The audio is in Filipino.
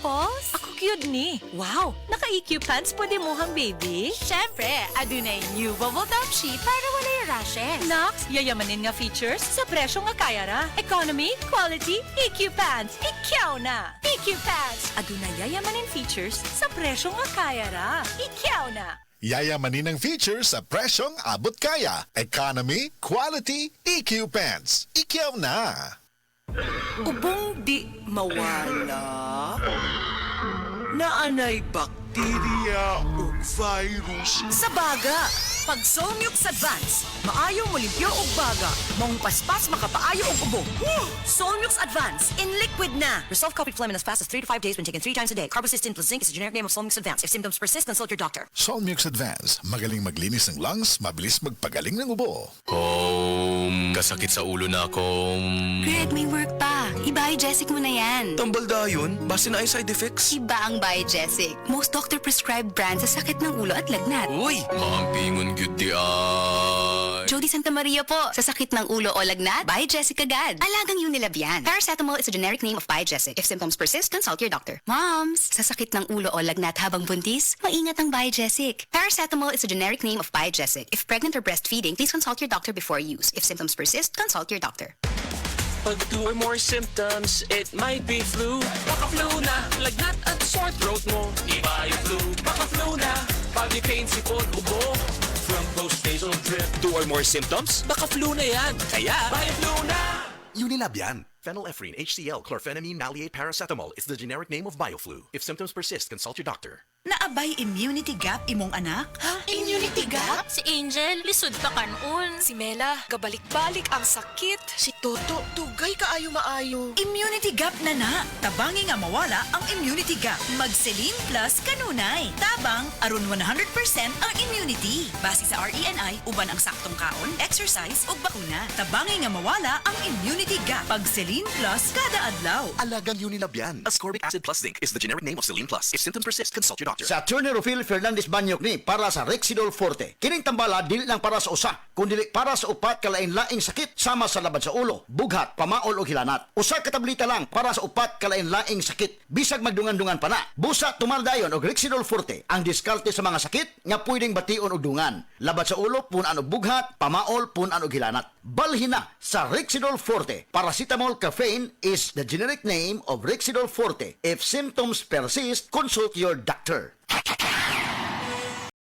Tapos? Ako cute ni. Wow, naka-EQ pants pwede mo hang baby. Syempre, adunay new bubble top sheet para wala yung rashes. Nax, yayamanin nga features sa presyo nga kaya ra. Economy, quality, EQ pants. Ikyaw na! EQ pants! Aduna yayamanin features sa presyo nga kaya ra. Ikyaw na! Yayamanin ang features sa presyong abot kaya. Economy, quality, EQ pants. Ikyaw na! Ubong di mawala, naanay bakterya o virus. Sa baga, pag Solmux Advance, maayo mo limpyo og baga, mong paspas makapaayo og ubo. Solmux Advance, in liquid na. Resolve copied phlegm in as fast as 3 to 5 days when taken 3 times a day. Carbocysteine plus zinc is the generic name of Solmux Advance. If symptoms persist, consult your doctor. Solmux Advance, magaling maglinis ng lungs, mabilis magpagaling ng ubo. Kasakit sa ulo na akong... Greg, may work pa. I-Biogesic mo na yan. Tambal dayon, base na ay side effects. Iba ang Biogesic. Most doctor-prescribed brand sa sakit ng ulo at lagnat. Uy, maampingon gyud di ay. Jody Santa Maria po. Sa sakit ng ulo o lagnat, Biogesic agad. Alagang Unilab yan. Paracetamol is a generic name of Biogesic. If symptoms persist, consult your doctor. Moms, sa sakit ng ulo o lagnat habang buntis, maingat ang Biogesic. Paracetamol is a generic name of Biogesic. If pregnant or breastfeeding, please consult your doctor before use. If symptoms persist, consult your doctor. Pag 2 or more symptoms, it might be flu. Baka flu na, lagnat at sore throat mo. Iba yung flu, baka flu na. Body pain, sipon, ubo. From post-nasal drip. 2 or more symptoms, baka flu na yan. Kaya, flu na! Unilab yan. Phenylephrine, HCl, chlorphenamine, maleate, paracetamol is the generic name of BioFlu. If symptoms persist, consult your doctor. Naabay immunity gap imong anak? Ha? Immunity gap? Si Angel, lisod pa kanon. Si Mela, gabalik-balik ang sakit. Si Toto, tugay kaayo maayo. Immunity gap na na. Tabangi nga mawala ang immunity gap. Magselin plus kanunay. Tabang aron 100% ang immunity. Base sa RENI, uban ang saktong kaon, exercise ug bakuna. Tabangi nga mawala ang immunity gap. Pagselin plus kada adlaw. Alagang Unilab yan. Ascorbic acid plus zinc is the generic name of Celine Plus. If symptoms persist, consult your doctor. Sa Attorney Rufil Fernandez Banyok ni para sa Rexidol Forte. Kining tambala dili lang para sa usa, kundi para sa upat kalain-laing sakit sama sa labad sa ulo, bughat, pamaol o hilanat. Usa ka tableta lang para sa upat kalain-laing sakit. Bisag magdungan-dungan pa na. Busa tumaldayon og Rexidol Forte ang diskarte sa mga sakit nga pwedeng bation og dungan. Labad sa ulo punan og bughat, pamaol punan og hilanat. Balhin na sa Rexidol Forte. Paracetamol caffeine is the generic name of Rexidol Forte. If symptoms persist, consult your doctor.